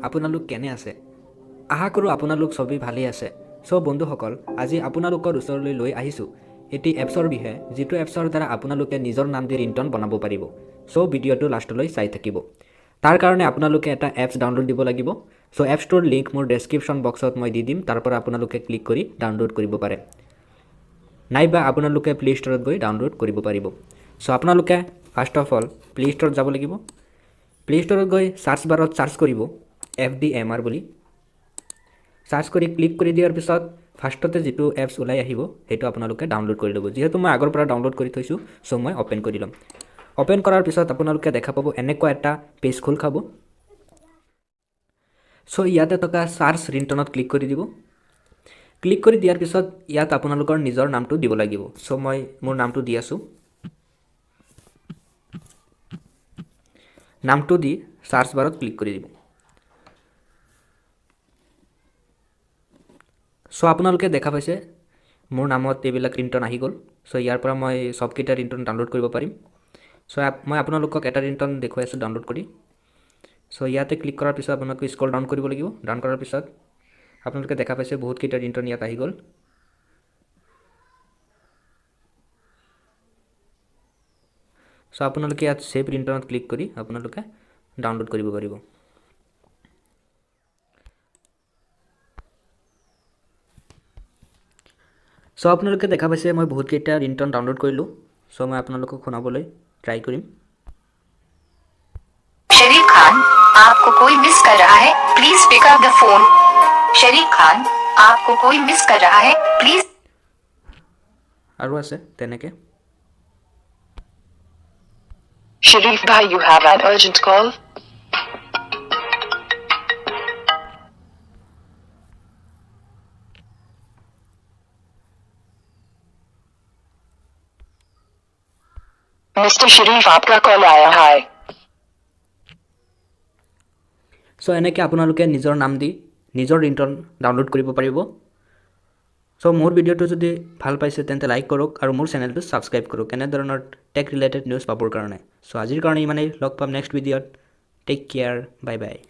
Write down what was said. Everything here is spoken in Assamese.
আপোনালোক কেনে আছে আশা কৰোঁ আপোনালোক সবেই ভালেই আছে সো বন্ধুসকল আজি আপোনালোকৰ ওচৰলৈ লৈ আহিছোঁ এটি এপছৰ বিষয়ে যিটো এপছৰ দ্বাৰা আপোনালোকে নিজৰ নাম দি ৰিংটন বনাব পাৰিব সো ভিডিঅ'টো লাষ্টলৈ চাই থাকিব তাৰ কাৰণে আপোনালোকে এটা এপছ ডাউনলোড দিব লাগিব সো এপছটোৰ লিংক মোৰ ডেছক্ৰিপশ্যন বক্সত মই দি দিম তাৰ পৰা আপোনালোকে ক্লিক কৰি ডাউনলোড কৰিব পাৰে নাইবা আপোনালোকে প্লে ষ্টৰত গৈ ডাউনলোড কৰিব পাৰিব সো আপোনালোকে ফাৰ্ষ্ট অফ অল প্লে ষ্টৰত যাব লাগিব প্লে ষ্টৰত গৈ সাৰ্চ বাৰত সাৰ্চ কৰিব FDMR বুলি সাৰ্চ কৰি ক্লিক কৰি দিয়াৰ পিছত ফাৰ্ষ্টতে যেটো এপছ ওলাই আহিব হেতু আপোনালোকে ডাউনলোড কৰি ল'ব যেহেতু মই আগৰ পৰা ডাউনলোড কৰি থৈছো সো মই ওপেন কৰি লম ওপেন কৰাৰ পিছত আপোনালোকে দেখা পাব এনেকুৱা এটা পেজ খোল খাব সো ইয়াতে থকা সাৰ্চ ৰিংটনত ক্লিক কৰি দিব ক্লিক কৰি দিয়াৰ পিছত ইয়াত আপোনালোকৰ নিজৰ নামটো দিব লাগিব সো মই মোৰ নামটো দি আছো নামটো দি সাৰ্চ বাৰত ক্লিক কৰি দিব সো আপোনালোকে দেখা পাইছে মোৰ নামত এইবিলাক ৰিংটন আহি গ'ল সো ইয়াৰ পৰা মই সবকেইটা ৰিংটন ডাউনলোড কৰিব পাৰিম সো মই আপোনালোকক এটা ৰিংটন দেখুৱাই আছো ডাউনলোড কৰি সো ইয়াতে ক্লিক কৰাৰ পিছত আপোনালোকে স্ক্ৰল ডাউন কৰিব লাগিব ডাউন কৰাৰ পিছত আপোনালোকে দেখা পাইছে বহুত কেইটা ৰিংটন ইয়াত আহি গ'ল সো আপোনালোকে ইয়াত সেভ ৰিংটনত ক্লিক কৰি আপোনালোকে ডাউনলোড কৰিব পাৰিব সো আপোনালোকে দেখা পাইছে মই বহুত কেইটা ৰিংটন ডাউনলোড কৰিলো সো মই আপোনালোকক শুনাবলৈ ট্ৰাই কৰিম शरीफ खान आपको कोई मिस कर रहा है please pick up the phone Sharif Khan आपको कोई मिस कर रहा है प्लीज আৰু আছে তেনেকে Sharif bhai, you have an urgent call. Mr. Sharif, आपका कॉल आया है সো এনেকে আপোনালোকে নিজৰ নাম দি নিজৰ ৰিংটন ডাউনলোড কৰিব পাৰিব সো মোৰ ভিডিঅ'টো যদি ভাল পাইছে তেন্তে লাইক কৰক আৰু মোৰ চেনেলটো সাবস্ক্ৰাইব কৰক এনে ধৰণৰ টেক ৰিলেটেড নিউজ পাবৰ কাৰণে সো আজিৰ কাৰণে ইমানেই লগ পাম নেক্সট ভিডিঅ'ত টেক কেয়াৰ বাই বাই